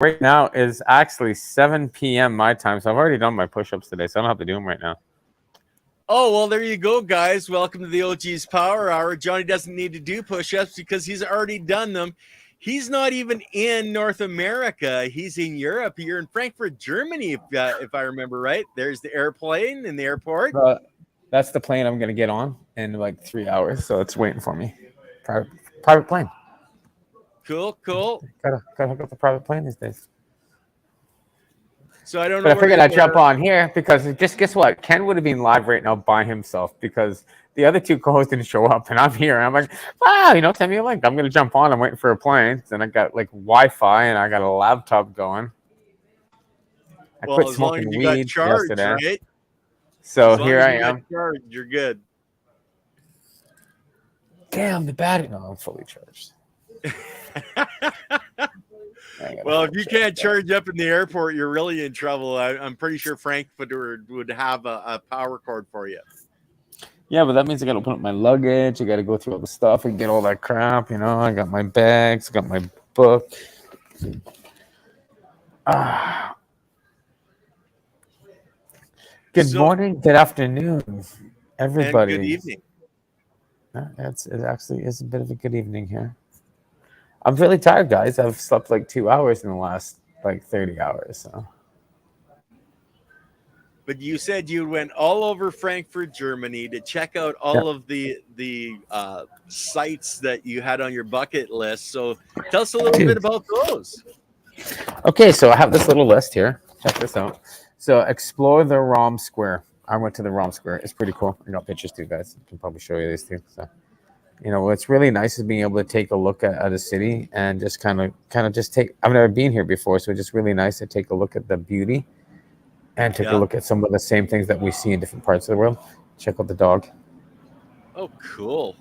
right now is actually 7 p.m. my time, so I've already done my push-ups today, so I don't have to do them right now. Oh, well, there you go, guys. Welcome to the OG's Power Hour. Johnny doesn't need to do push-ups because he's already done them. He's not even in North America. He's in Europe. You're in Frankfurt, Germany, if I remember right. There's the airplane in the airport. That's the plane I'm gonna get on in like 3 hours, so it's waiting for me. Private plane. Cool. Gotta hook up the private plane these days. So I don't know. But I figured I'd jump on here because just guess what? Ken would have been live right now by himself because the other two co-hosts didn't show up, and I'm here. And I'm like, wow, send me a link. I'm gonna jump on. I'm waiting for a plane, and I got like Wi-Fi, and I got a laptop going. I quit smoking weed yesterday, right? So here I am. Charged, you're good. Damn, the battery. No, I'm fully charged. Well, if you can't charge up in the airport, you're really in trouble. I'm pretty sure Frankfurt would have a power cord for you. Yeah, but that means I got to open up my luggage. I got to go through all the stuff and get all that crap. I got my bags, I got my book. Good morning, good afternoon, everybody. And good evening. It actually is a bit of a good evening here. I'm really tired, guys. I've slept like 2 hours in the last like 30 hours. So. But you said you went all over Frankfurt, Germany to check out all of the sites that you had on your bucket list. So tell us a little bit about those. Okay, so I have this little list here. Check this out. So explore the Rom Square. I went to the Rom Square. It's pretty cool. I got pictures too, guys. I can probably show you these too. So. What's really nice is being able to take a look at a city and just kind of just take. I've never been here before, so it's just really nice to take a look at the beauty and take a look at some of the same things that we see in different parts of the world. Check out the dog. Oh, cool.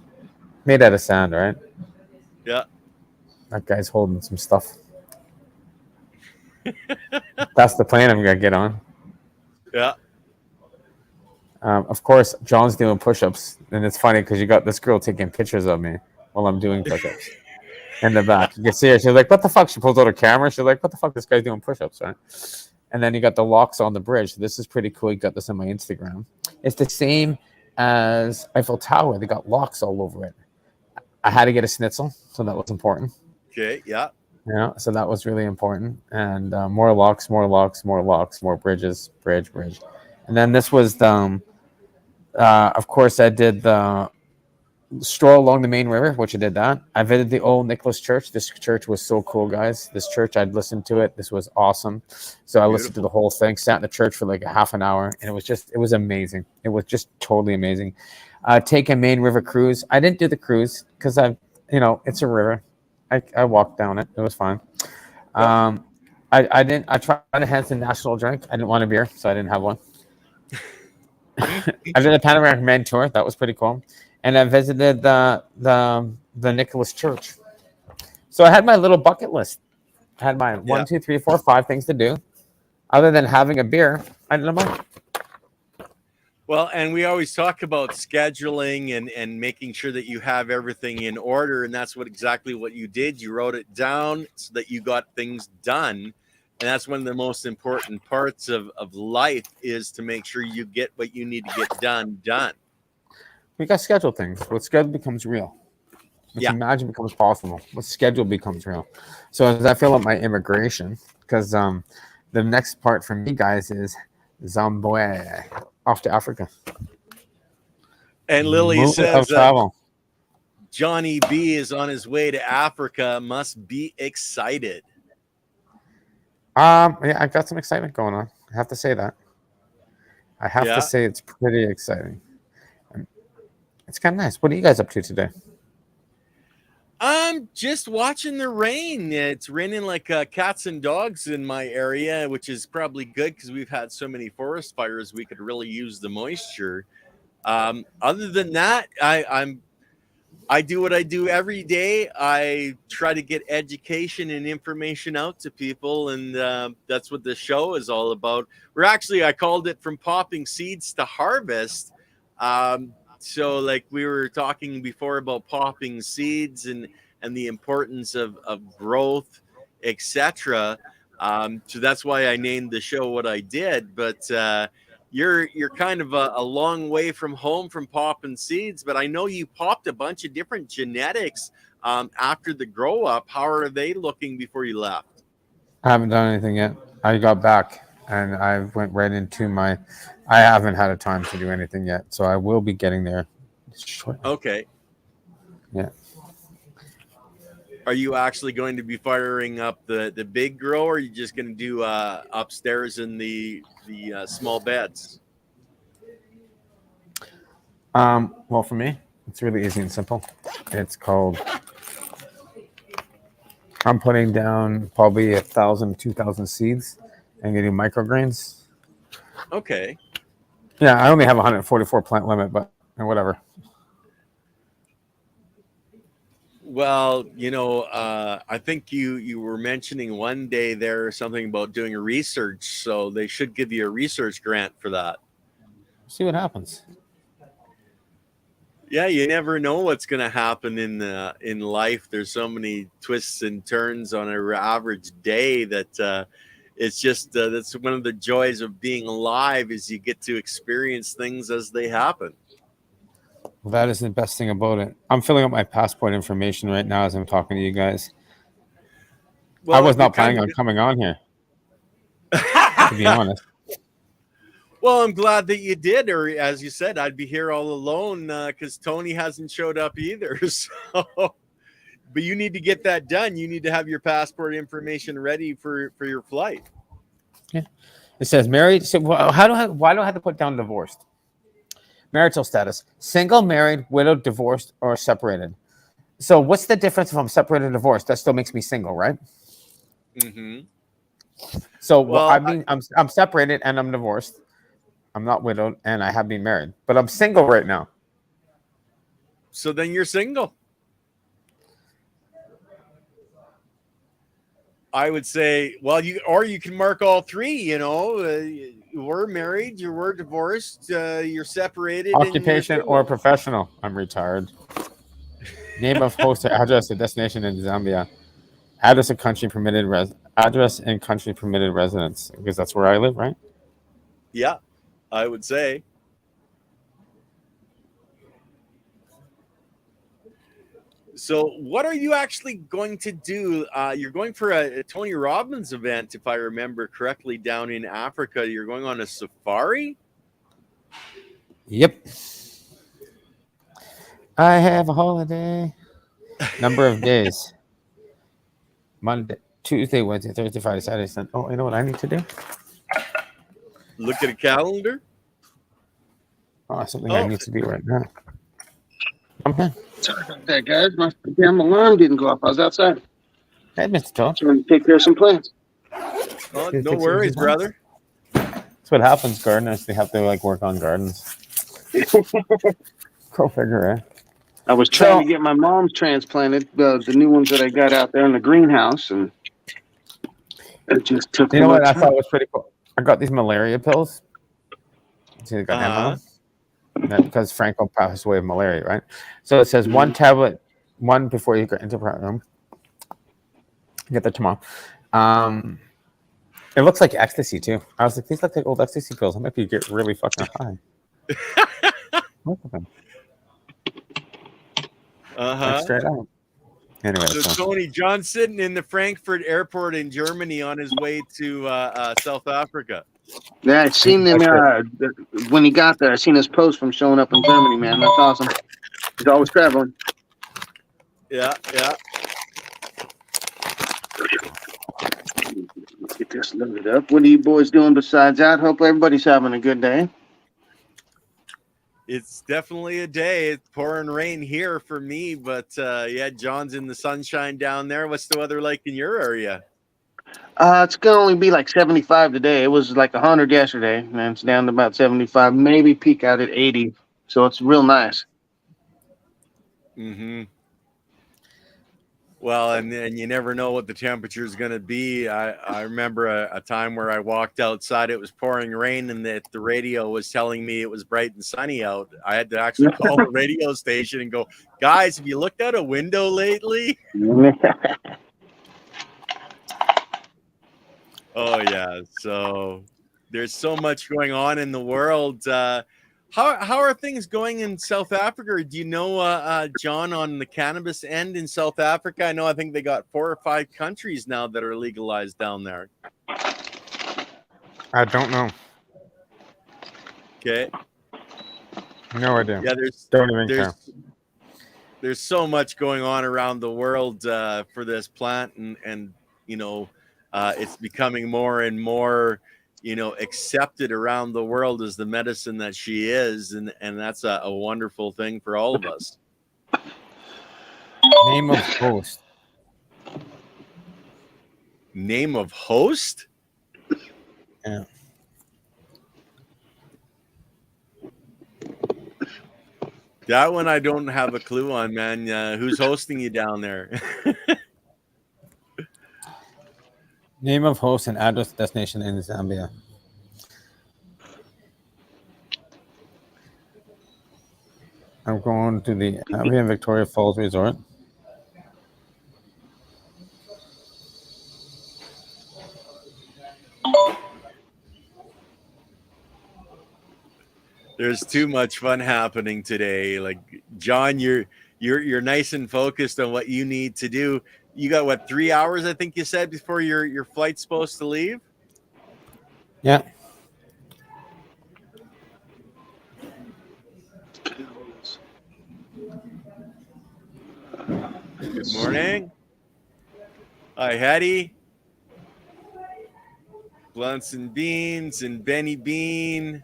Made out of sand, right? Yeah. That guy's holding some stuff. That's the plane I'm gonna get on. Yeah. Of course, John's doing push-ups, and it's funny because you got this girl taking pictures of me while I'm doing push-ups in the back. You can see her. She's like, "What the fuck?" She pulls out her camera. She's like, "What the fuck? This guy's doing push-ups, right?" And then you got the locks on the bridge. This is pretty cool. You got this on my Instagram. It's the same as Eiffel Tower. They got locks all over it. I had to get a schnitzel, so that was important. Okay. Yeah. Yeah. So that was really important. And more locks, more bridges, bridge. And then this was of course, I did the stroll along the main river, which I did that. I visited the old Nicholas Church. This church was so cool, guys. This church, I'd listened to it. This was awesome. So I listened to the whole thing, sat in the church for like a half an hour, and it was amazing. It was just totally amazing. Take a main river cruise. I didn't do the cruise because it's a river. I walked down it. It was fine. I tried a Hanson National drink. I didn't want a beer, so I didn't have one. I did a panoramic man tour. That was pretty cool. And I visited the Nicholas Church. So I had my little bucket list. I had my 1, 2, 3, 4, 5 things to do. Other than having a beer, I didn't know. Well, and we always talk about scheduling and making sure that you have everything in order. And that's exactly what you did. You wrote it down so that you got things done. And that's one of the most important parts of life is to make sure you get what you need to get done. We got schedule things. What schedule becomes real. What you imagine becomes possible. What schedule becomes real. So as I fill up my immigration, because the next part for me, guys, is Zimbabwe, off to Africa. And Lily says Johnny B is on his way to Africa. Must be excited. Yeah, I've got some excitement going on. I have to say that. I have to say it's pretty exciting. It's kind of nice. What are you guys up to today? I'm just watching the rain. It's raining like cats and dogs in my area, which is probably good because we've had so many forest fires. We could really use the moisture. Other than that, I do what I do every day. I try to get education and information out to people, and that's what this show is all about. I called it From Popping Seeds to Harvest. So like we were talking before about popping seeds and the importance of growth, etc. So that's why I named the show what I did. But you're kind of a long way from home from popping seeds. But I know you popped a bunch of different genetics after the grow up. How are they looking before you left? I haven't done anything yet. I got back and I went right into my. I haven't had a time to do anything yet, so I will be getting there shortly. Okay. Yeah. Are you actually going to be firing up the big grow, or are you just going to do upstairs in the small beds? Well, for me, it's really easy and simple. It's called. I'm putting down probably 1,000, 2,000 seeds and getting microgreens. Okay. Yeah, I only have 144 plant limit, but whatever. Well, I think you were mentioning one day there something about doing a research, so they should give you a research grant for that. See what happens. Yeah, you never know what's going to happen in life. There's so many twists and turns on an average day that it's just that's one of the joys of being alive is you get to experience things as they happen. Well, that is the best thing about it. I'm filling up my passport information right now as I'm talking to you guys. Well, I was not planning on coming on here, to be honest. Well, I'm glad that you did, or as you said, I'd be here all alone because Tony hasn't showed up either. So, but you need to get that done. You need to have your passport information ready for your flight. Yeah, it says married. So why do I have to put down divorced? Marital status: single, married, widowed, divorced, or separated. So what's the difference if I'm separated or divorced? That still makes me single, right? Mm-hmm. So well, I'm separated and I'm divorced. I'm not widowed and I have been married, but I'm single right now. So then you're single. I would say, well, you can mark all three. You were married, you were divorced, you're separated. Occupation or professional. I'm retired. Name of host or address or destination in Zambia. Address and country permitted address and country permitted residence, because that's where I live, right? Yeah, I would say. So what are you actually going to do? You're going for a Tony Robbins event, if I remember correctly, down in Africa. You're going on a safari? Yep. I have a holiday. Number of days. Monday, Tuesday, Wednesday, Thursday, Friday, Saturday, Sunday. Oh, you know what I need to do? Look at a calendar. Oh, something I need to do right now. Okay. Sorry about that, guys. My damn alarm didn't go off. I was outside. Hey, Mr. Tom. Trying to take care of some plants. Oh, no worries, brother. That's what happens, gardeners. They have to work on gardens. Go figure, eh? I was trying to get my mom's transplanted, the new ones that I got out there in the greenhouse, and it just took. You know what I thought was pretty cool? I got these malaria pills. See, they got M because Franco passed away of malaria, right? So it says one tablet, one before you get into the room. Get that tomorrow. It looks like ecstasy too. I was like, these look like old ecstasy pills. I might be get really fucking high. Look at them. Straight out. Anyway, so Tony, John's sitting in the Frankfurt airport in Germany on his way to South Africa. Yeah, I seen him when he got there. I seen his post from showing up in Germany, man. That's awesome. He's always traveling. Yeah. Get this loaded up. What are you boys doing besides that? Hope everybody's having a good day. It's definitely a day. It's pouring rain here for me, but yeah, John's in the sunshine down there. What's the weather like in your area? It's gonna only be like 75 today. It was like 100 yesterday, and it's down to about 75. Maybe peak out at 80. So it's real nice. Mm-hmm. Well, and you never know what the temperature is going to be. I remember a time where I walked outside. It was pouring rain, and the radio was telling me it was bright and sunny out. I had to actually call the radio station and go, guys, have you looked out a window lately? Oh yeah. So there's so much going on in the world. How are things going in South Africa? Do you know, John, on the cannabis end in South Africa? I think they got 4 or 5 countries now that are legalized down there. I don't know. Okay. No idea. Yeah, Don't even care. there's so much going on around the world for this plant, and it's becoming more and more accepted around the world as the medicine that she is, and that's a wonderful thing for all of us. Name of host. Name of host? Yeah. That one I don't have a clue on, man. Who's hosting you down there? Name of host and address destination in Zambia. I'm going to the Zambia Victoria Falls Resort. There's too much fun happening today. Like, John, you're nice and focused on what you need to do. You got what, 3 hours, I think you said, before your flight's supposed to leave? Yeah. Good morning. Hi, Hattie. Blunts and Beans and Benny Bean.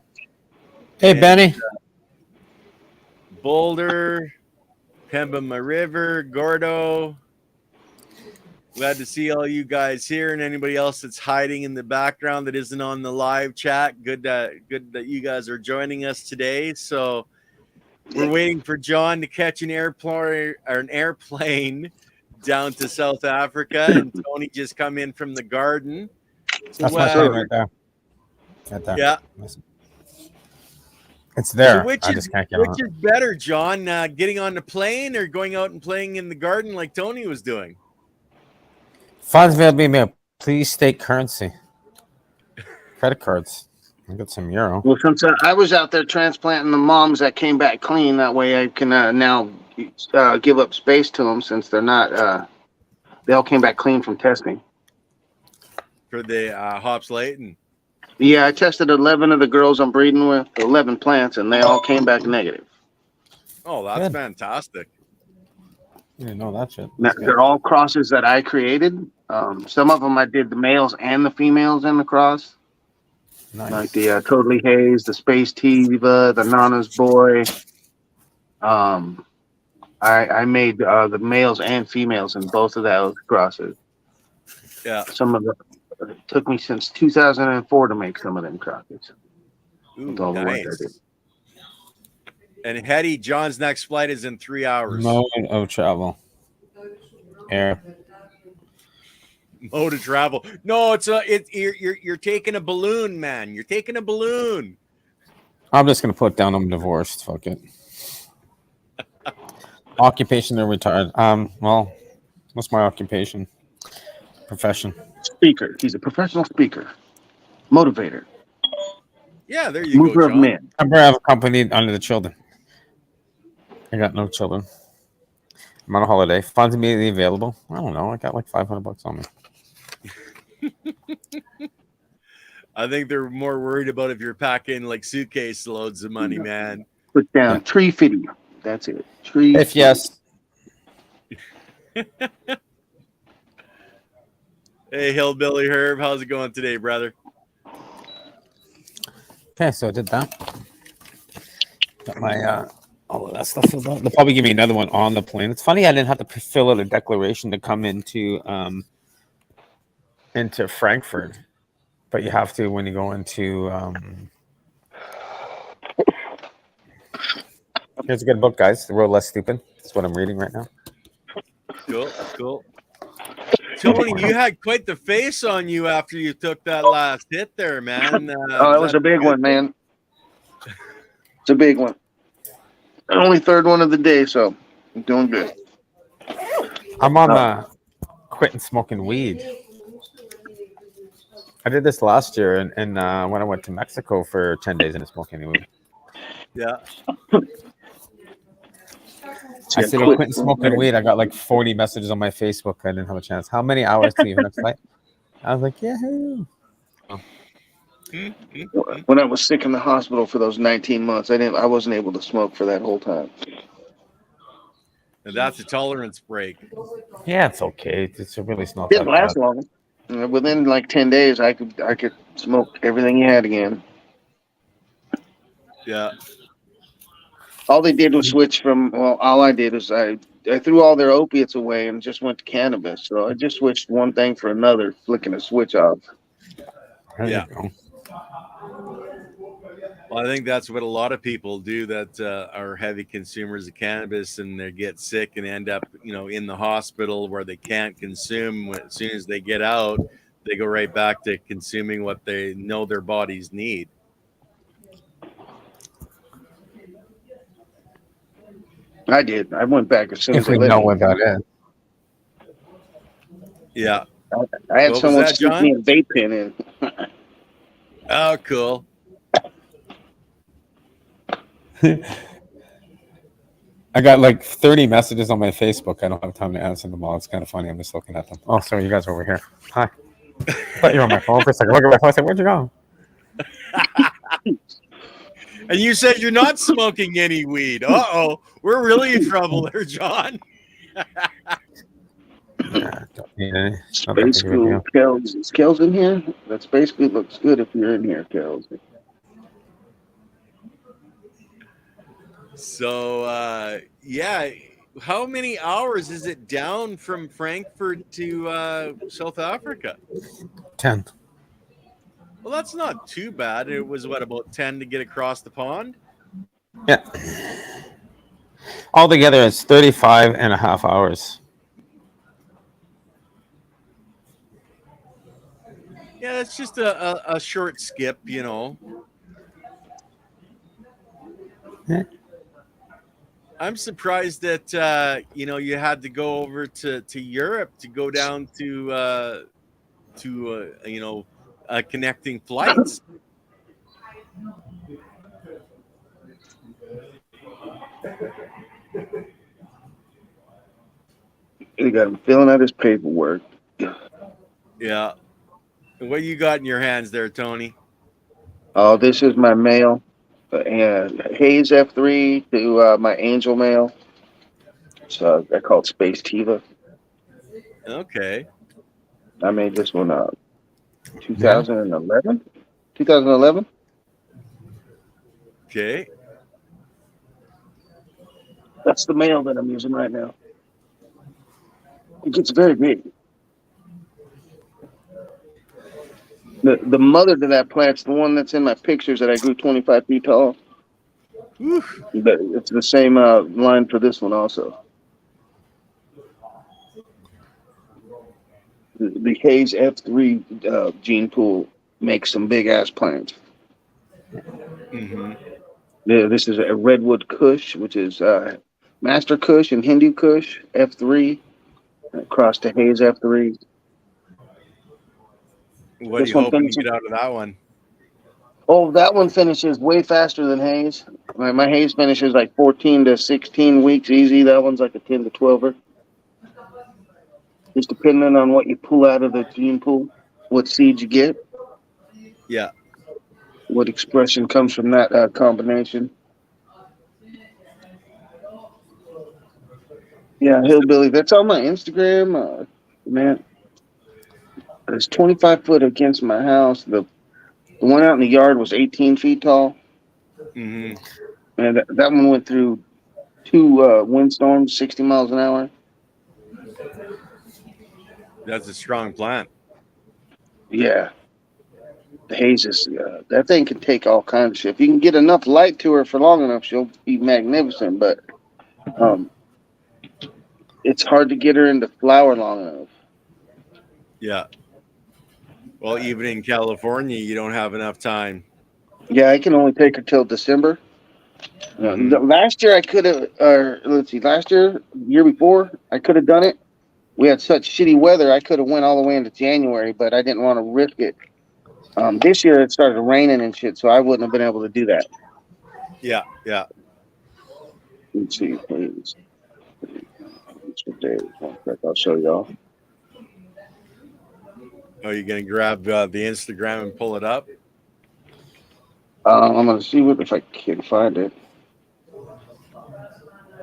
Hey, and, Benny. Boulder, Pembina River, Gordo. Glad to see all you guys here, and anybody else that's hiding in the background that isn't on the live chat. Good that you guys are joining us today. So we're waiting for John to catch an airplane down to South Africa, and Tony just come in from the garden. So, That's my plane right there. Right there. Yeah. It's there. So I just can't get on which is better, John? Getting on the plane or going out and playing in the garden like Tony was doing? Funds will be made. Please state currency. Credit cards. I'll get some euro. Well, since I was out there transplanting the moms that came back clean, that way I can now give up space to them since they're not. They all came back clean from testing. For the hops Layton. Yeah, I tested 11 of the girls I'm breeding with, 11 plants, and they all came back negative. Oh, that's fantastic. You didn't know that shit. They're all crosses that I created. Some of them I did the males and the females in the cross. Nice. Like the Totally Haze, the Space Tiva, the Nana's Boy. I made the males and females in both of those crosses. Yeah. Some of them. It took me since 2004 to make some of them crosses. Ooh, nice. And Hetty, John's next flight is in 3 hours. Mode of travel. Air. Mode of travel. No, you're taking a balloon, man. You're taking a balloon. I'm just gonna put down I'm divorced. Fuck it. Occupation or retired. Well, what's my occupation? Profession. Speaker. He's a professional speaker. Motivator. Yeah, there you Mover go, of John. men. I have a company under the children. I got no children. I'm on a holiday. Funds immediately available. I don't know. I got like $500 on me. I think they're more worried about if you're packing like suitcase loads of money, man. Put down tree fitting. That's it. Tree. If yes. Hey, Hillbilly Herb, how's it going today, brother? Okay, so I did that. Got my all of that stuff filled out. They'll probably give me another one on the plane. It's funny I didn't have to fill out a declaration to come into Frankfurt, but you have to when you go into. Here's a good book, guys. The Road Less Stupid. That's what I'm reading right now. Cool. Tony, you had quite the face on you after you took that last hit there, man. It was a big one, man. It's a big one. Only third one of the day, so I'm doing good. I'm on quitting smoking weed. I did this last year, and when I went to Mexico for 10 days, I didn't smoke any weed. Yeah. I said I quit smoking weed. I got like 40 messages on my Facebook. I didn't have a chance. How many hours to leave next flight? I was like, yeah. When I was sick in the hospital for those 19 months, I wasn't able to smoke for that whole time. And that's a tolerance break. Yeah, it's okay. It's really not Didn't that last bad. long. Within like 10 days, I could smoke everything you had again. Yeah. All they did was switch from. Well, all I did is I threw all their opiates away and just went to cannabis. So I just switched one thing for another, flicking a switch off. There Yeah. you go. Well, I think that's what a lot of people do that are heavy consumers of cannabis, and they get sick and end up, in the hospital where they can't consume. As soon as they get out, they go right back to consuming what they know their bodies need. I did. I went back as soon If as they we let know me. what that is. Yeah. I had What was someone that, stick John? me a vape pen in. Oh, cool. I got like 30 messages on my Facebook. I don't have time to answer them all. It's kind of funny. I'm just looking at them. Oh, sorry, you guys are over here. Hi. I thought you were on my phone for a second. Look at my phone. I said, where'd you go? And you said you're not smoking any weed. Uh-oh. We're really in trouble there, John. Nah, don't need any. Not that Space big of a School. deal. Kels. Is Kels in here? That Space School looks good if you're in here, Kels. So, yeah. How many hours is it down from Frankfurt to South Africa? 10. Well, that's not too bad. It was, about 10 to get across the pond? Yeah. Altogether, it's 35 and a half hours. Yeah, it's just a short skip, Yeah. I'm surprised that you had to go over to Europe to go down to connecting flights. They got him filling out his paperwork. Yeah. What you got in your hands there, Tony? Oh, this is my mail. Hayes F3 to my Angel mail. So I call it Space Tiva. Okay. I made this one 2011. 2011. Okay. That's the mail that I'm using right now. It gets very big. The mother to that plant's the one that's in my pictures that I grew 25 feet tall. Oof. But it's the same line for this one also. The Hayes F3 gene pool makes some big ass plants. Mm-hmm. This is a Redwood Kush, which is Master Kush and Hindu Kush F3 across to Hayes F3. What are you hoping to get out of that one? Oh, that one finishes way faster than Hayes. My Hayes finishes like 14 to 16 weeks easy. That one's like a 10 to 12er. Just depending on what you pull out of the gene pool, what seed you get. Yeah. What expression comes from that combination. Yeah, Hillbilly. That's on my Instagram. Man, it's 25 foot against my house. The one out in the yard was 18 feet tall. Mm-hmm. And that one went through 2 windstorms, 60 miles an hour. That's a strong plant. Yeah. The Hayes is, that thing can take all kinds of shit. If you can get enough light to her for long enough, she'll be magnificent. But it's hard to get her into flower long enough. Yeah. Well, even in California, you don't have enough time. Yeah, I can only take her till December. Last year I could have, last year, year before, I could have done it. We had such shitty weather, I could have went all the way into January, but I didn't want to risk it. This year it started raining and shit, so I wouldn't have been able to do that. Yeah, yeah. Let's see, please. What day is one sec, I'll show y'all. Oh, you're gonna grab the Instagram and pull it up? I'm gonna see what if I can find it.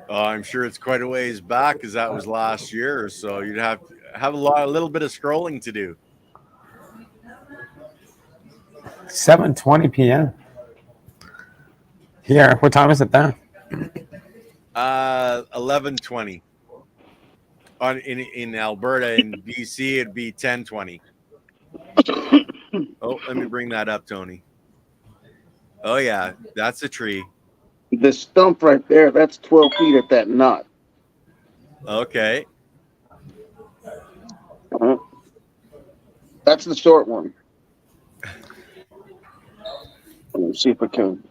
Oh, I'm sure it's quite a ways back, because that was last year, so you'd have a little bit of scrolling to do. 7:20 p.m. Here, what time is it there? 11:20. In Alberta. In BC, it'd be 10:20. Oh, let me bring that up, Tony. Oh yeah, that's a tree. The stump right there, that's 12 feet at that knot. Okay. That's the short one. Let's see if I can.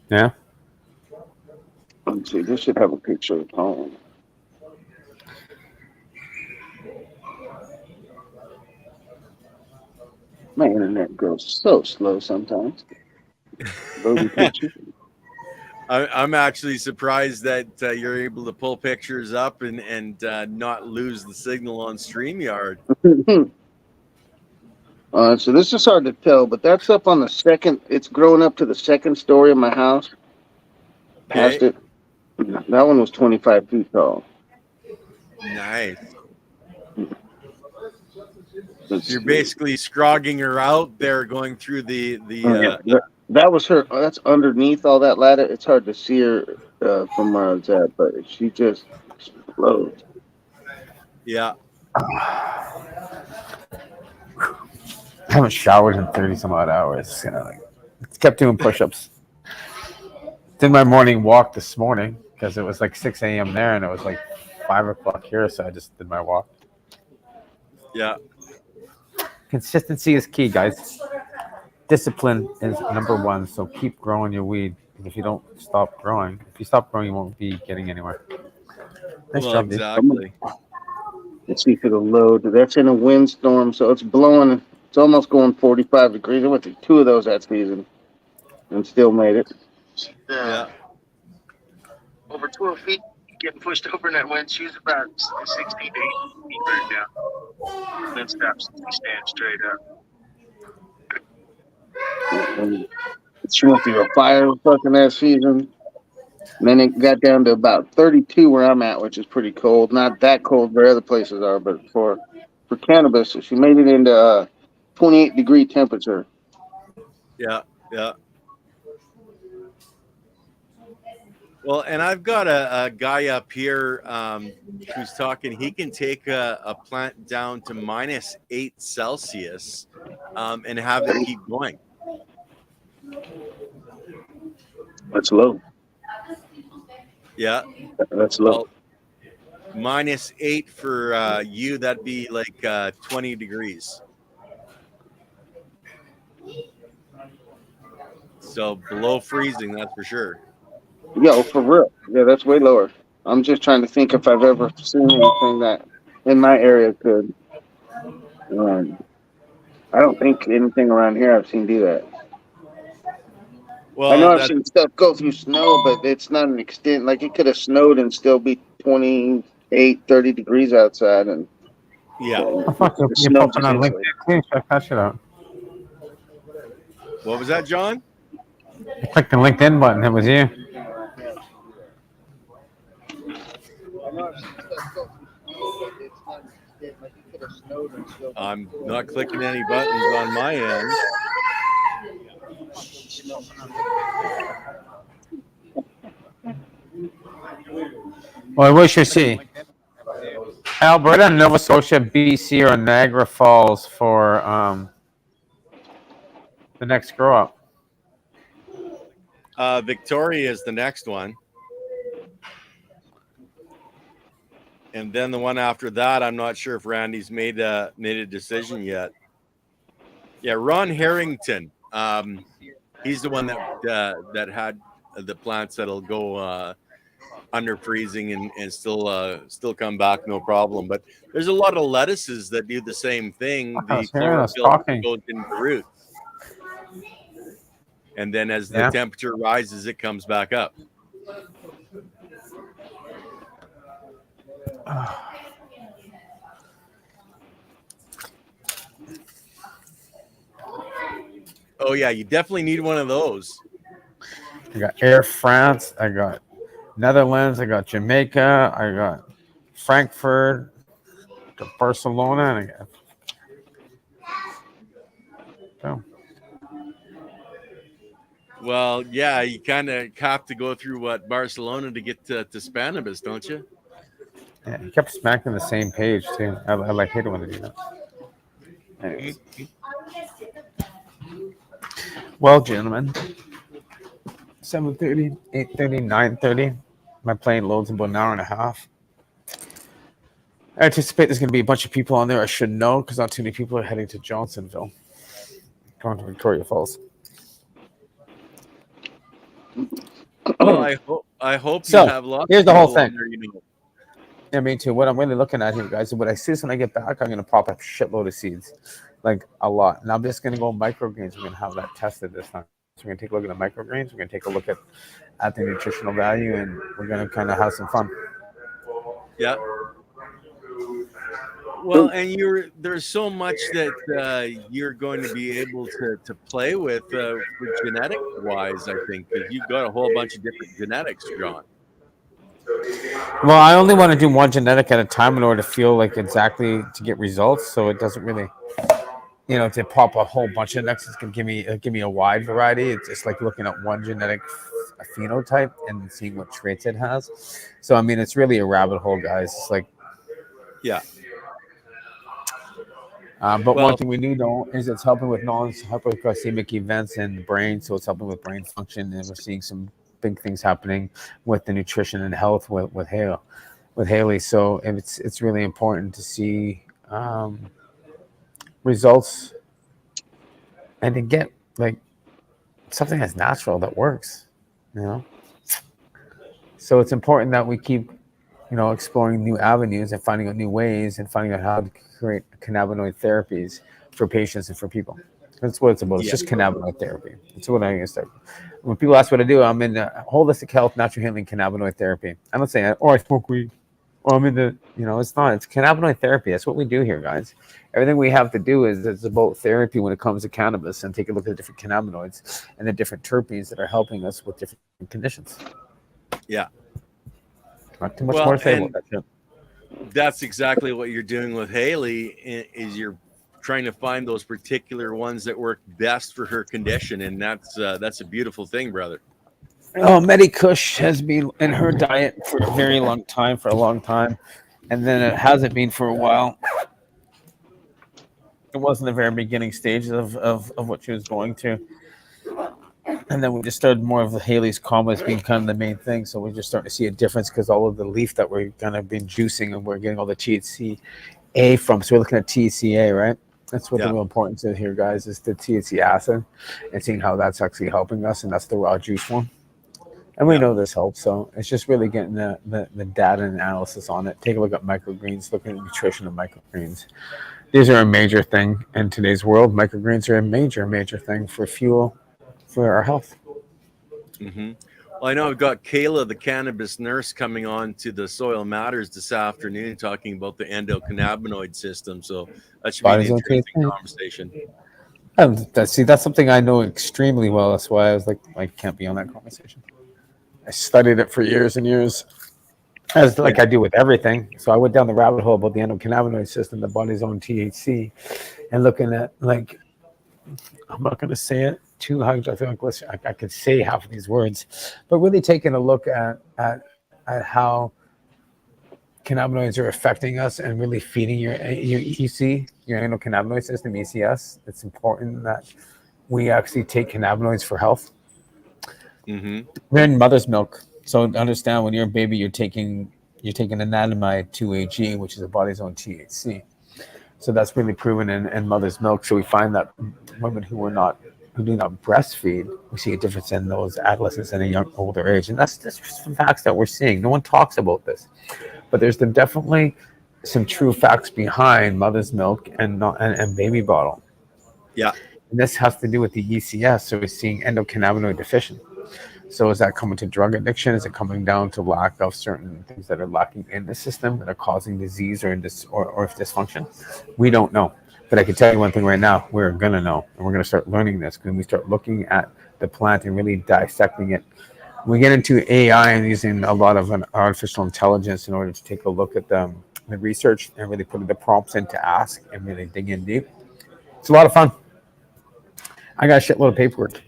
Yeah. Let's see. This should have a picture of home. My internet goes so slow sometimes. Loading pictures. I'm actually surprised that you're able to pull pictures up and not lose the signal on StreamYard. So this is hard to tell, but that's up on the second. It's growing up to the second story of my house. Past Okay. it. That one was 25 feet tall. Nice. So you're basically scrogging her out there, going through the that was her. That's underneath all that ladder. It's hard to see her from where I was at, but she just explodes. Yeah. I haven't showered in 30 some odd hours. Kept doing push-ups. Did my morning walk this morning because it was like 6 a.m. there and it was like 5 o'clock here, so I just did my walk. Yeah. Consistency is key, guys. Discipline is number one, so keep growing your weed. If you don't stop growing, you won't be getting anywhere. Nice job, exactly. Let's see if it'll load. That's in a windstorm, so it's blowing. It's almost going 45 degrees. I went through 2 of those that season and still made it. Yeah. Over 12 feet, getting pushed over in that wind. She was about 60 to 80 feet right now. Then stops and stand straight up. She went through a fire fucking that season. And then it got down to about 32 where I'm at, which is pretty cold. Not that cold where other places are, but for cannabis, she made it into 28-degree temperature. Yeah, yeah. Well, and I've got a guy up here who's talking. He can take a plant down to -8 Celsius and have it keep going. That's low. Yeah. That's low. Well, -8 for you, that'd be like 20 degrees. So below freezing, that's for sure. Yo, for real. Yeah, that's way lower. I'm just trying to think if I've ever seen anything that in my area could. I don't think anything around here I've seen do that. Well, I know I've seen stuff go through snow, but it's not an extent. Like, it could have snowed and still be 28, 30 degrees outside. And yeah. You're posting on LinkedIn. Check that shit out. What was that, John? I clicked the LinkedIn button. It was you. I'm not clicking any buttons on my end. Well, I wish you see Alberta, Nova Scotia, BC, or Niagara Falls for the next grow up. Victoria is the next one. And then the one after that, I'm not sure if Randy's made a decision yet. Yeah, Ron Harrington. He's the one that had the plants that'll go under freezing and still come back no problem. But there's a lot of lettuces that do the same thing. I The was hearing us chlorophyll talking. goes into the roots, and then as the Yeah. temperature rises, it comes back up. Oh yeah, you definitely need one of those. I got Air France. I got Netherlands. I got Jamaica. I got Frankfurt, to Barcelona, and I got. So, Well, yeah, you kind of have to go through what Barcelona to get to Spanibus, don't you? yeah, he kept smacking the same page too. I like hate it when they do that. Anyways. Well, gentlemen, 7:30, 8:30, 9:30. My plane loads in about an hour and a half. I anticipate there's going to be a bunch of people on there I should know because not too many people are heading to Johnsonville, going to Victoria Falls. Well, I hope So, you have lots. here's of the whole people on thing. there, you know. Yeah, me too. What I'm really looking at here, guys, is what I see is when I get back, I'm going to pop a shitload of seeds, like a lot. And I'm just going to go microgreens. We're going to have that tested this time. So we're going to take a look at the microgreens. We're going to take a look at the nutritional value, and we're going to kind of have some fun. Yeah. Well, and there's so much that you're going to be able to play with for genetic wise, I think, because you've got a whole bunch of different genetics, John. Well, I only want to do one genetic at a time in order to feel like exactly to get results. So it doesn't really, to pop a whole bunch of genetics. It's gonna give me a wide variety. It's just like looking at one genetic phenotype and seeing what traits it has. So I mean, it's really a rabbit hole, guys. It's like, yeah. But one thing we do know is it's helping with non-hypoglycemic events in the brain. So it's helping with brain function, and we're seeing some big things happening with the nutrition and health with Haley. So it's really important to see results and to get like something that's natural that works, So it's important that we keep, exploring new avenues and finding out new ways and finding out how to create cannabinoid therapies for patients and for people. That's what it's about. It's just cannabinoid therapy. That's what I'm going to start. When people ask what I do, I'm in holistic health, natural healing, cannabinoid therapy. I'm not saying, I smoke weed. Or I'm in the, it's not. It's cannabinoid therapy. That's what we do here, guys. Everything we have to do is it's about therapy when it comes to cannabis, and take a look at the different cannabinoids and the different terpenes that are helping us with different conditions. Yeah. Not too much more to say about that shit. That's exactly what you're doing with Haley. Is you're trying to find those particular ones that work best for her condition, and that's a beautiful thing, brother. Oh, Kush has been in her diet for a very long time, and then it hasn't been for a while. It wasn't the very beginning stages of what she was going to. And then we just started more of the Haley's Calm being kind of the main thing. So we're just starting to see a difference because all of the leaf that we're kind of been juicing, and we're getting all the THCA from. So we're looking at THCA, right? That's what the real importance is here, guys, is the THC acid and seeing how that's actually helping us. And that's the raw juice form. And we know this helps. So it's just really getting the data and analysis on it. Take a look at microgreens, looking at nutrition of microgreens. These are a major thing in today's world. Microgreens are a major thing for fuel for our health. Mm-hmm. Well, I know I've got Kayla, the cannabis nurse, coming on to the Soil Matters this afternoon, talking about the endocannabinoid system. So that should be an interesting conversation. That's something I know extremely well. That's why I was like, I can't be on that conversation. I studied it for years and years, as like I do with everything. So I went down the rabbit hole about the endocannabinoid system, the body's own THC, and looking at, like, I'm not going to say it too high. I feel like I could say half of these words, but really taking a look at how cannabinoids are affecting us and really feeding your EC, your endocannabinoid system, ECS. It's important that we actually take cannabinoids for health. Mm-hmm. We're in mother's milk, so understand when you're a baby, you're taking anandamide 2-AG, which is the body's own THC. So that's really proven in mother's milk. So we find that women who are not who do not breastfeed, we see a difference in those adolescents in a young older age, and that's just some facts that we're seeing. No one talks about this, but there's definitely some true facts behind mother's milk and baby bottle. Yeah. And this has to do with the ECS, so we're seeing endocannabinoid deficient. So is that coming to drug addiction? Is it coming down to lack of certain things that are lacking in the system that are causing disease or dysfunction? We don't know. But I can tell you one thing right now, we're going to know. And we're going to start learning this when we start looking at the plant and really dissecting it. We get into AI and using a lot of an artificial intelligence in order to take a look at the research and really put the prompts in to ask and really dig in deep. It's a lot of fun. I got a shitload of paperwork.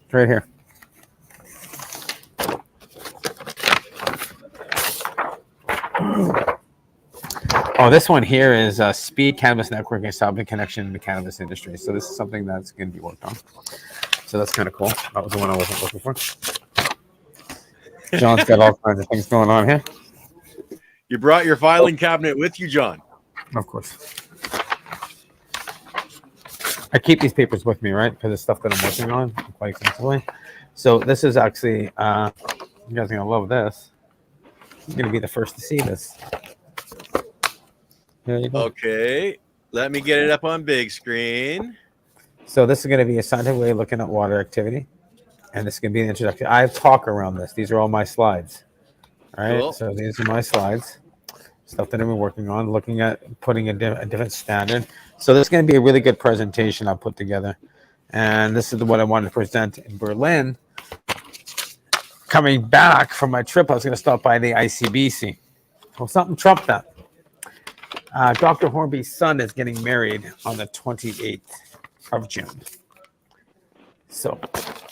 It's right here. Oh, this one here is Speed Cannabis Network and establishing connection in the cannabis industry. So this is something that's going to be worked on. So that's kind of cool. That was the one I wasn't looking for. John's got all kinds of things going on here. You brought your filing cabinet with you, John? Of course. I keep these papers with me, right? Because it's stuff that I'm working on quite extensively. So this is actually, you guys are going to love this. You're going to be the first to see this. There you go. Okay. Let me get it up on big screen. So this is going to be a scientific way of looking at water activity. And this is going to be the introduction. I have talk around this. These are all my slides. All right. Cool. So these are my slides. Stuff that I've been working on, looking at putting a different standard. So this is going to be a really good presentation I'll put together. And this is what I wanted to present in Berlin. Coming back from my trip, I was going to stop by the ICBC. Well, something trumped that. Dr. Hornby's son is getting married on the 28th of June. So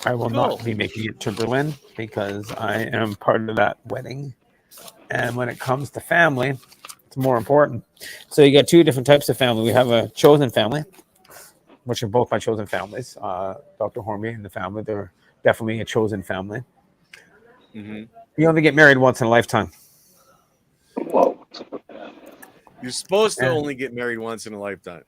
I will not be making it to Berlin because I am part of that wedding. And when it comes to family, it's more important. So you got two different types of family. We have a chosen family, which are both my chosen families. Dr. Hornby and the family, they're definitely a chosen family. Mm-hmm. You only get married once in a lifetime. Whoa. You're supposed to only get married once in a lifetime.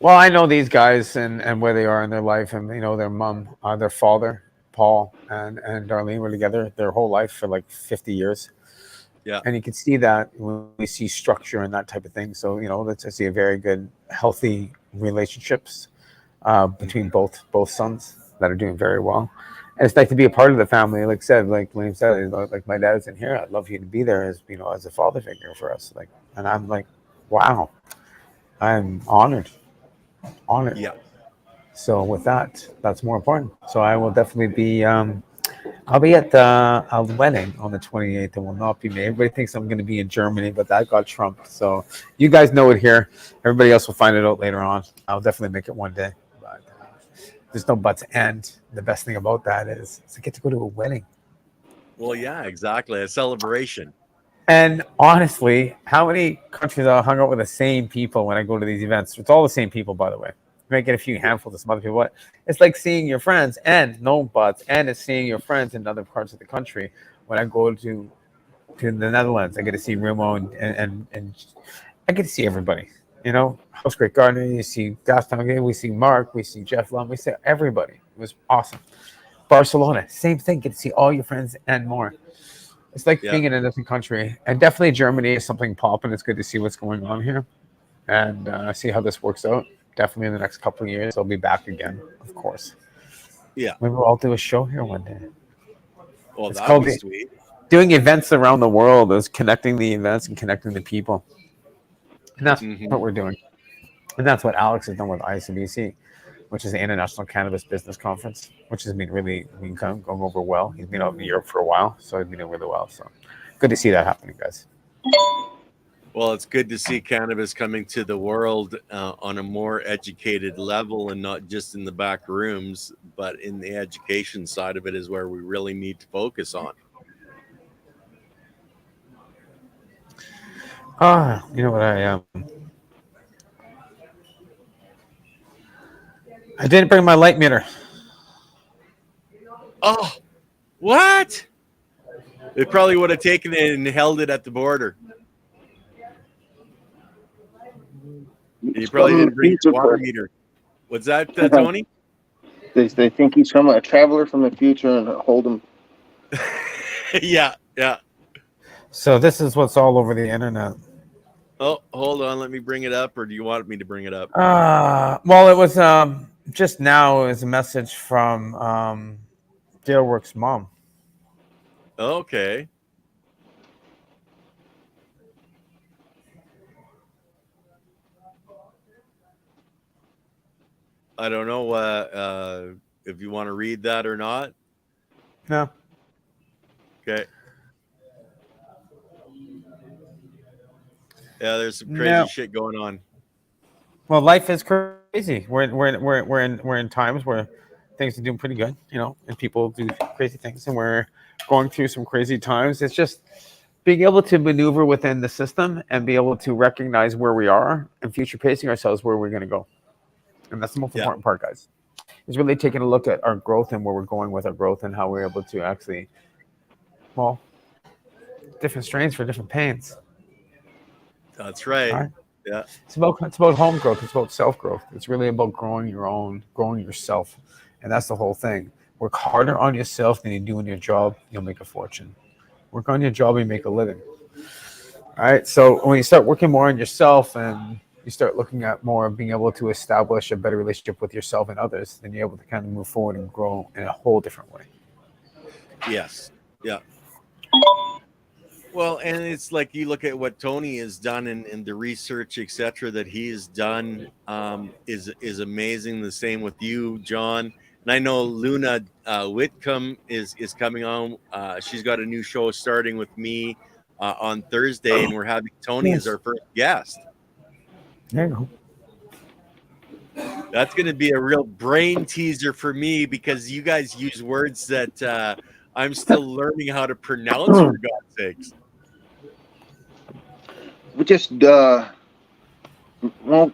Well, I know these guys and where they are in their life, and you know their mom, their father, Paul and Darlene were together their whole life for like 50 years. Yeah, and you can see that when we see structure and that type of thing. So you know, let's see a very good, healthy relationships between both sons that are doing very well. And it's like to be a part of the family, like said, like William said, like my dad's in here. I'd love you to be there as you know, as a father figure for us. Like, and I'm like, wow, I'm honored. Yeah. So with that, that's more important. So I will definitely be. I'll be at the wedding on the 28th. It will not be me. Everybody thinks I'm going to be in Germany, but that got trumped. So you guys know it here. Everybody else will find it out later on. I'll definitely make it one day. But there's no buts. And the best thing about that is I get to go to a wedding. Well, yeah, exactly. A celebration. And honestly, how many countries I hung out with the same people when I go to these events? It's all the same people, by the way. You might get a few handfuls of some other people. But it's like seeing your friends, and no buts, and it's seeing your friends in other parts of the country. When I go to the Netherlands, I get to see Remo and I get to see everybody. You know, House Great Gardner, you see Gaston, we see Mark, we see Jeff Lum, we see everybody. It was awesome. Barcelona, same thing. Get to see all your friends and more. It's like being in a different country. And definitely Germany is something popping. It's good to see what's going on here and see how this works out. Definitely in the next couple of years, I'll be back again, of course. Yeah. Maybe we'll all do a show here one day. Well, that would be sweet. Doing events around the world is connecting the events and connecting the people. And that's what we're doing. And that's what Alex has done with ICBC, which is the International Cannabis Business Conference, which has been really going over well. He's been out in Europe for a while, so he's been doing really well. So good to see that happening, guys. Well, it's good to see cannabis coming to the world on a more educated level and not just in the back rooms, but in the education side of it is where we really need to focus on. You know what I didn't bring my light meter. Oh, what? They probably would have taken it and held it at the border. You probably didn't bring your water meter. What's that, Tony? They think he's a traveler from the future and hold him. Yeah. So this is what's all over the internet. Oh, hold on. Let me bring it up, or do you want me to bring it up? Well, it was just now. It was a message from Dalework's mom. Okay. I don't know if you want to read that or not. No. Okay. Yeah, there's some crazy shit going on. Well, life is crazy. We're in times where things are doing pretty good, and people do crazy things, and we're going through some crazy times. It's just being able to maneuver within the system and be able to recognize where we are and future pacing ourselves where we're going to go. And that's the most important part, guys. Is really taking a look at our growth and where we're going with our growth and how we're able to actually, different strains for different pains. That's right. Right? Yeah. It's about home growth. It's about self growth. It's really about growing yourself, and that's the whole thing. Work harder on yourself than you do in your job. You'll make a fortune. Work on your job, you make a living. All right. So when you start working more on yourself and you start looking at more of being able to establish a better relationship with yourself and others, then you're able to kind of move forward and grow in a whole different way. Yes. Yeah. Well, and it's like you look at what Tony has done and the research, etc., that he's done is amazing. The same with you, John. And I know Luna Whitcomb is coming on. She's got a new show starting with me on Thursday, and we're having Tony as our first guest. There you go. That's going to be a real brain teaser for me because you guys use words that I'm still learning how to pronounce, for God's sakes. We just, if we're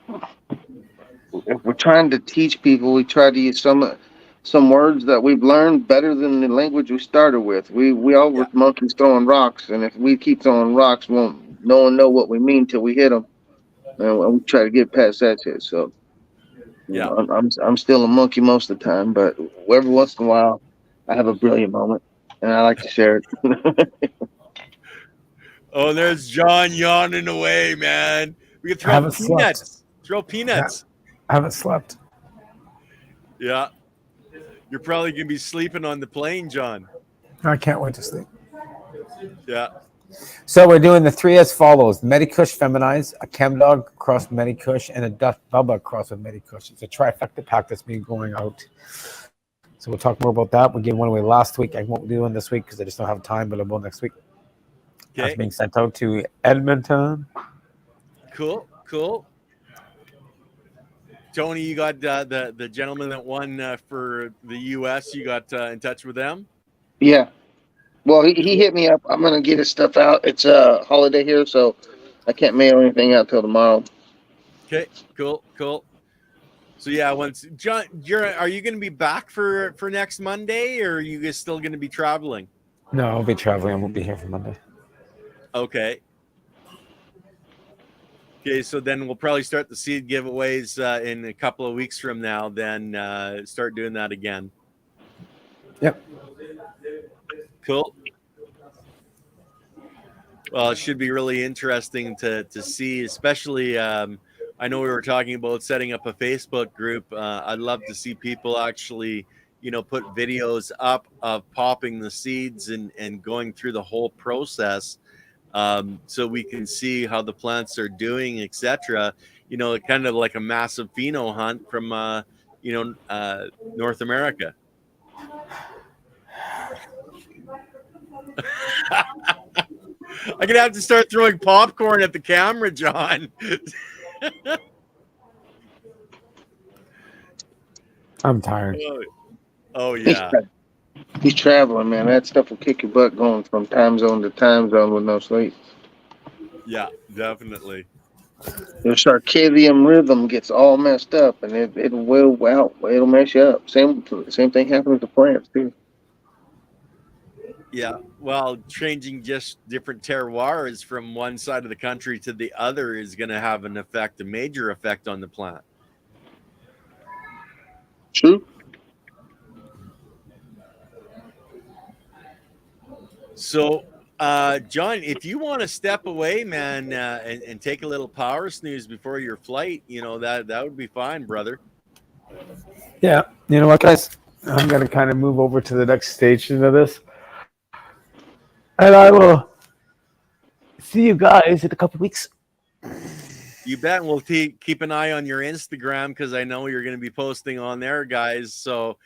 trying to teach people, we try to use some words that we've learned better than the language we started with. We all were monkeys throwing rocks, and if we keep throwing rocks, no one know what we mean till we hit them, and we try to get past that shit. So, I'm still a monkey most of the time, but every once in a while, I have a brilliant moment, and I like to share it. Oh, there's John yawning away, man. We can throw peanuts. Throw peanuts. I haven't slept. Yeah. You're probably going to be sleeping on the plane, John. I can't wait to sleep. Yeah. So we're doing the three as follows: Medikush Feminize, a Chemdog cross Medikush, and a Dutch Bubba cross with Medikush. It's a trifecta pack that's been going out. So we'll talk more about that. We gave one away last week. I won't do one this week because I just don't have time, but I will next week. Okay. That's being sent out to Edmonton. Cool. Tony, you got the gentleman that won for the U.S. You got in touch with them? Yeah. Well, he hit me up. I'm going to get his stuff out. It's a holiday here, so I can't mail anything out till tomorrow. Okay, cool. So yeah, once John, are you going to be back for next Monday, or are you guys still going to be traveling? No, I'll be traveling. I won't be here for Monday. Okay, so then we'll probably start the seed giveaways in a couple of weeks from now. Then start doing that again. Yep. Cool. Well, it should be really interesting to see, especially I know we were talking about setting up a Facebook group. I'd love to see people actually, put videos up of popping the seeds and going through the whole process, so we can see how the plants are doing, etc. Kind of like a massive pheno hunt from North America. I'm gonna have to start throwing popcorn at the camera, John. I'm tired. Oh yeah. He's traveling, man. That stuff will kick your butt going from time zone to time zone with no sleep. Yeah, definitely. Your circadian rhythm gets all messed up, and it'll mess you up. Same thing happens to plants too. Yeah, well, changing just different terroirs from one side of the country to the other is going to have a major effect on the plant. True. So, John, if you want to step away, man, and take a little power snooze before your flight, that would be fine, brother. Yeah, you know what, guys? I'm gonna kind of move over to the next station of this, and I will see you guys in a couple weeks. You bet. And we'll keep an eye on your Instagram because I know you're going to be posting on there, guys. So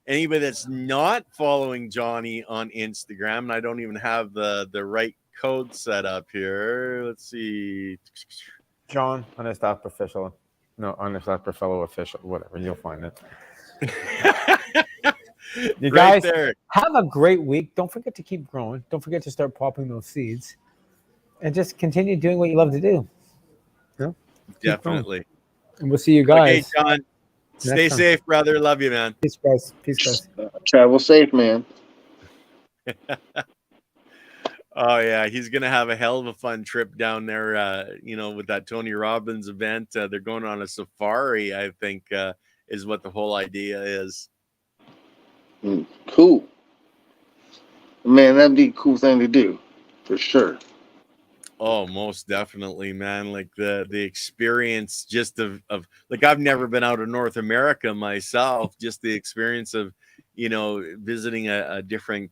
anybody that's not following Johnny on Instagram, and I don't even have the right code set up here. Let's see. John _ official, no _ fellow official, whatever. You'll find it. You Right guys there. have a great week. Don't forget to keep growing. Don't forget to start popping those seeds, and just continue doing what you love to do. Keep growing. Definitely. And we'll see you guys. Okay, John. Stay time. safe, brother. Love you, man. Peace, guys. Peace, guys. Travel safe, man. Oh yeah, he's gonna have a hell of a fun trip down there. With that Tony Robbins event. They're going on a safari, I think, is what the whole idea is. Cool. Man, that'd be a cool thing to do, for sure. Oh, most definitely, man. Like the experience just of like I've never been out of North America myself. Just the experience of, visiting a different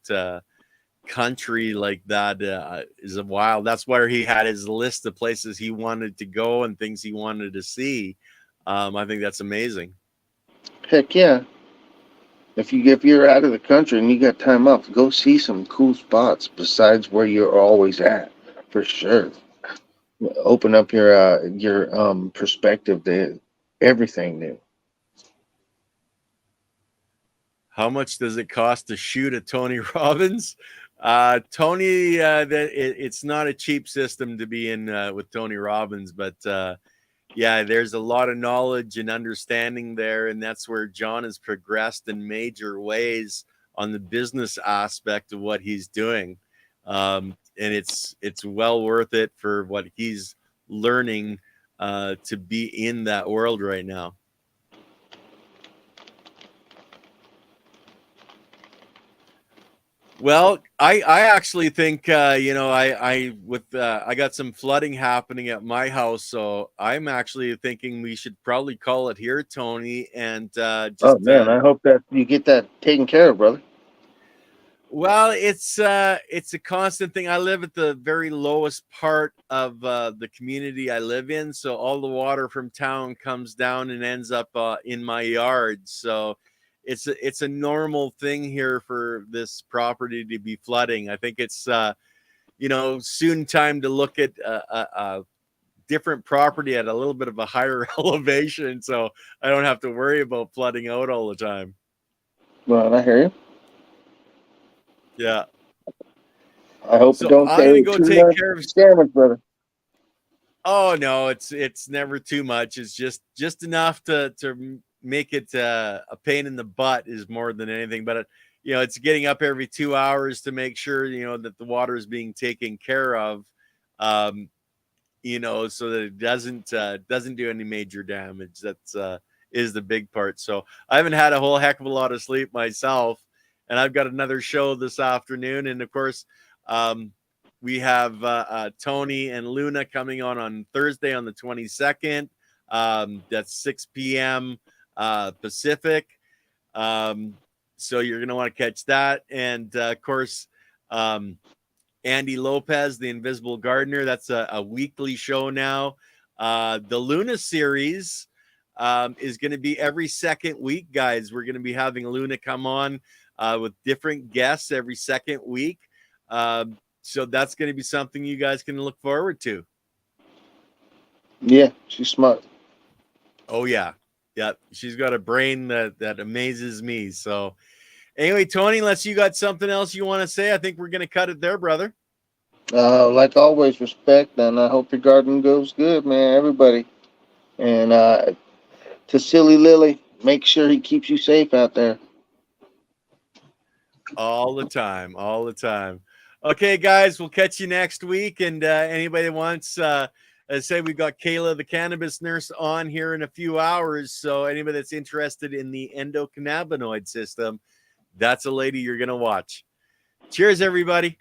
country like that is a wild. That's where he had his list of places he wanted to go and things he wanted to see. I think that's amazing. Heck yeah. If you're out of the country and you got time off, go see some cool spots besides where you're always at, for sure. Open up your perspective to everything new. How much does it cost to shoot a Tony Robbins? Tony, it's not a cheap system to be in with Tony Robbins, but yeah, there's a lot of knowledge and understanding there, and that's where John has progressed in major ways on the business aspect of what he's doing, and it's well worth it for what he's learning to be in that world right now. Well, I actually think I got some flooding happening at my house, so I'm actually thinking we should probably call it here, Tony, and Oh man, I hope that you get that taken care of, brother. Well, it's a constant thing. I live at the very lowest part of the community I live in, so all the water from town comes down and ends up in my yard. So it's a normal thing here for this property to be flooding. I think it's soon time to look at a different property at a little bit of a higher elevation, so I don't have to worry about flooding out all the time. Well, I hear you. Yeah. I hope So it don't I'm gonna go take care of damage, brother. Oh no, it's never too much. It's just enough to make it a pain in the butt is more than anything. But it's getting up every 2 hours to make sure that the water is being taken care of, so that it doesn't do any major damage. That's is the big part. So I haven't had a whole heck of a lot of sleep myself, and I've got another show this afternoon, and of course, we have Tony and Luna coming on Thursday on the 22nd. That's 6 p.m. Pacific. So you're going to want to catch that. And of course, Andy Lopez, the Invisible Gardener. That's a weekly show now. The Luna series is going to be every second week, guys. We're going to be having Luna come on with different guests every second week. So that's going to be something you guys can look forward to. Yeah, she's smart. Oh, yeah. Yeah, she's got a brain that amazes me. So anyway, Tony, unless you got something else you want to say, I think we're going to cut it there, brother. Like always, respect, and I hope your garden goes good, man, everybody. And to Silly Lily, make sure he keeps you safe out there. All the time. Okay, guys, we'll catch you next week. And anybody that wants As I say, we got Kayla, the cannabis nurse, on here in a few hours. So anybody that's interested in the endocannabinoid system, that's a lady you're going to watch. Cheers, everybody.